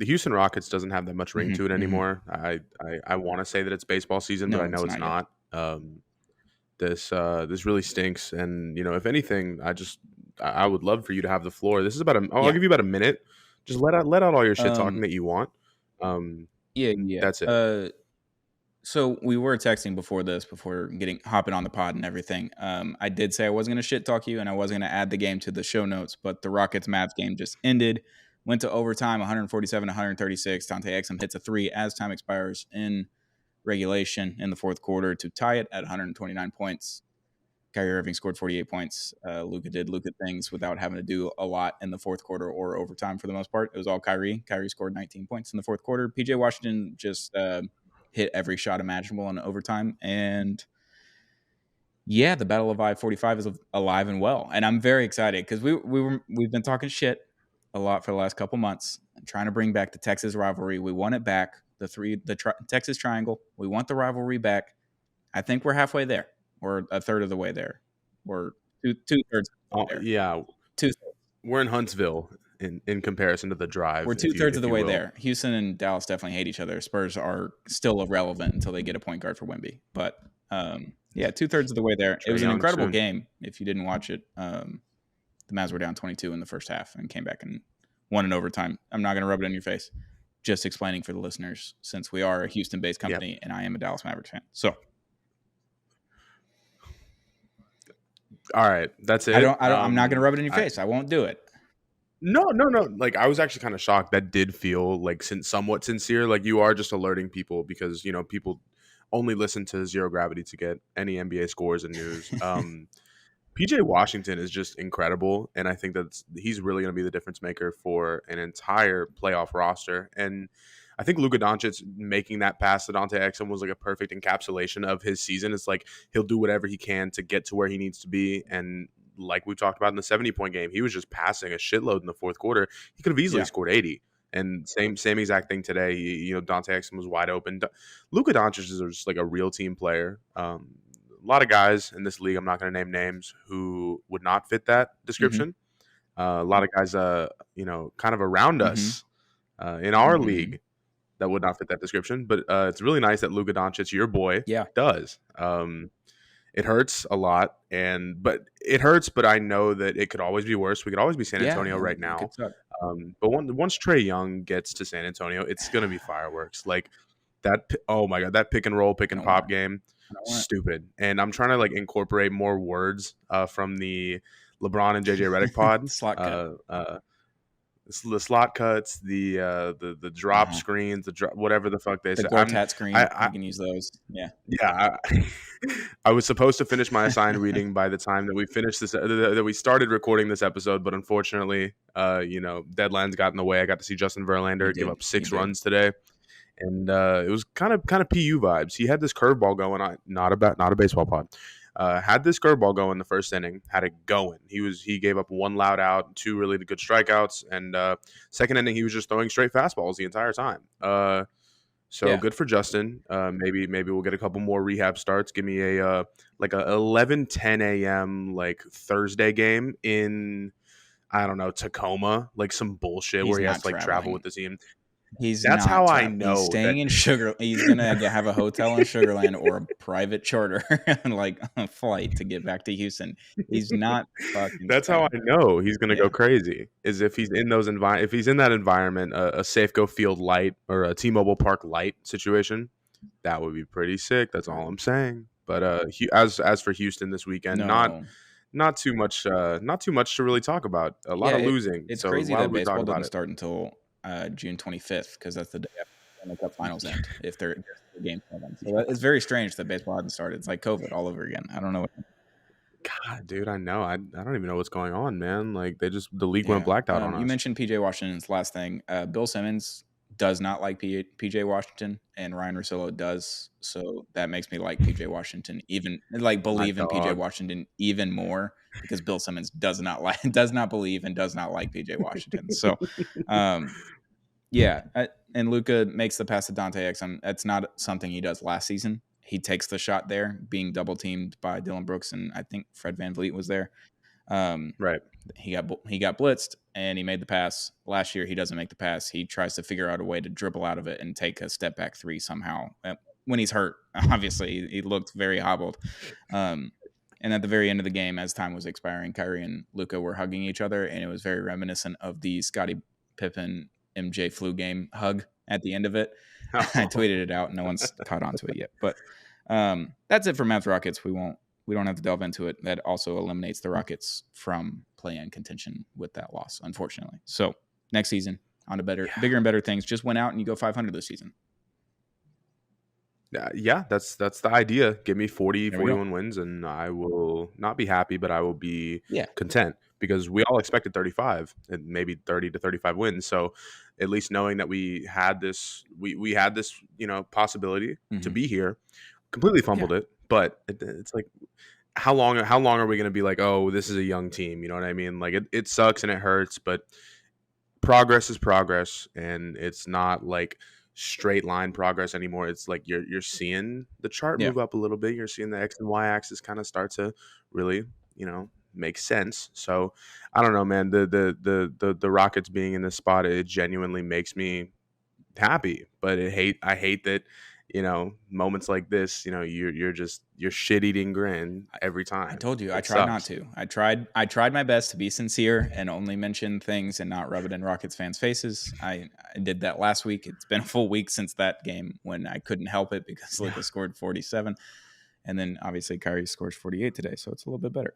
the Houston Rockets doesn't have that much ring to it Mm-hmm. anymore. I want to say that it's baseball season, but No, I know it's not yet. not. This really stinks, and if anything, I would love for you to have the floor. This is I'll Yeah. give you about a minute. Just let out all your shit talking Um. that you want. Um, Yeah. Yeah. that's it. So we were texting before hopping on the pod and everything. I did say I wasn't going to shit talk you and I wasn't going to add the game to the show notes, but the Rockets Mavs game just ended, went to overtime, 147-136. Dante Exum hits a three as time expires in regulation in the fourth quarter to tie it at 129 points. Kyrie Irving scored 48 points. Luka did Luka things without having to do a lot in the fourth quarter or overtime for the most part. It was all Kyrie. Kyrie scored 19 points in the fourth quarter. PJ Washington just hit every shot imaginable in overtime. And yeah, the Battle of I-45 is alive and well. And I'm very excited because we've been talking shit a lot for the last couple months, trying to bring back the Texas rivalry. We want it back. Texas Triangle. We want the rivalry back. I think we're halfway there. We're a third of the way there. We're two-thirds of the way there. Yeah, Two, we're in Huntsville in comparison to the drive. we're two-thirds of if the you way will. there. Houston and Dallas definitely hate each other. Spurs are still irrelevant until they get a point guard for Wemby. But yeah, two-thirds of the way there. It was an incredible game. If you didn't watch it, the Mavs were down 22 in the first half and came back and won in overtime. I'm not going to rub it in your face. Just explaining for the listeners, since we are a Houston-based company and I am a Dallas Mavericks fan. So. All right, that's it. I'm not going to rub it in your face. I won't do it. No. Like, I was actually kind of shocked. That did feel like somewhat sincere. Like, you are just alerting people because people only listen to Zero Gravity to get any NBA scores and news. PJ Washington is just incredible, and I think he's really going to be the difference maker for an entire playoff roster. And I think Luka Doncic making that pass to Dante Exum was like a perfect encapsulation of his season. It's like he'll do whatever he can to get to where he needs to be. And like we talked about in the 70-point game, he was just passing a shitload in the fourth quarter. He could have easily scored 80. And same exact thing today. Dante Exum was wide open. Luka Doncic is just like a real team player. A lot of guys in this league, I'm not going to name names, who would not fit that description. A lot of guys, kind of around us in our league that would not fit that description. But it's really nice that Luka Doncic, your boy, does. It hurts a lot, but I know that it could always be worse. We could always be San Antonio right now. But once Trae Young gets to San Antonio, it's going to be fireworks. Like that. Oh my God, that pick and roll, pick and pop game. Stupid. And I'm trying to like incorporate more words from the LeBron and JJ Redick pod. The slot cuts, the drop screens, whatever the fuck they say. The Gortat screen, you can use those. Yeah. I was supposed to finish my assigned reading by the time that we finished this, that we started recording this episode, but unfortunately, deadlines got in the way. I got to see Justin Verlander give up 6 runs today. And it was kind of PU vibes. He had this curveball going on, not a baseball pod. Had this curveball going the first inning, had it going. He gave up 1 loud out, 2 really good strikeouts, and second inning he was just throwing straight fastballs the entire time. Good for Justin. Maybe we'll get a couple more rehab starts. Give me a 11:10 a.m. like Thursday game in, I don't know, Tacoma, like some bullshit where he has to travel with the team. That's how I know. He's staying in Sugar. He's gonna have a hotel in Sugarland or a private charter, like a flight to get back to Houston. He's not fucking. That's how I know he's gonna go crazy. Is if he's in if he's in that environment, a Safeco Field Light or a T-Mobile Park Light situation, that would be pretty sick. That's all I'm saying. But as for Houston this weekend, not too much to really talk about. A lot of losing. It's crazy that baseball doesn't start until June 25th, because that's the day after the Cup finals end, if they're the game for them. So it's very strange that baseball hasn't started. It's like COVID all over again. I don't know. God, dude, I know. I don't even know what's going on, man. Like the league went blacked out on us. You mentioned PJ Washington's last thing. Bill Simmons does not like PJ Washington, and Ryan Russillo does. So that makes me like PJ Washington, even believe in PJ Washington even more, because Bill Simmons does not believe and does not like PJ Washington. So, and Luka makes the pass to Dante Exum. That's not something he does last season. He takes the shot there, being double teamed by Dylan Brooks, and I think Fred VanVleet was there. Right. He got blitzed and he made the pass. Last year he doesn't make the pass. He tries to figure out a way to dribble out of it and take a step back three somehow. When he's hurt, obviously he looked very hobbled. And at the very end of the game, as time was expiring, Kyrie and Luka were hugging each other, and it was very reminiscent of the Scottie Pippen MJ flu game hug at the end of it. I tweeted it out. No one's caught on to it yet, but that's it for Mavs Rockets. We don't have to delve into it. That also eliminates the Rockets from play-in contention with that loss, unfortunately. So next season, on to bigger and better things. Just went out and you go 500 this season. Yeah, that's the idea. Give me 41 wins, and I will not be happy, but I will be content, because we all expected 35 and maybe 30 to 35 wins. So at least knowing that we had this, we had this, possibility to be here, completely fumbled it. But it's like, how long are we going to be like, oh, this is a young team? You know what I mean? Like it sucks and it hurts, but progress is progress, and it's not like straight line progress anymore. It's like you're seeing the chart move up a little bit. You're seeing the X and Y axis kind of start to really, make sense. So I don't know, man. The Rockets being in this spot, it genuinely makes me happy. But I hate that, moments like this, you're shit eating grin every time. I told you, I tried not to. I tried my best to be sincere and only mention things and not rub it in Rockets fans' faces. I did that last week. It's been a full week since that game when I couldn't help it because Luka scored 47. And then obviously Kyrie scores 48 today, so it's a little bit better.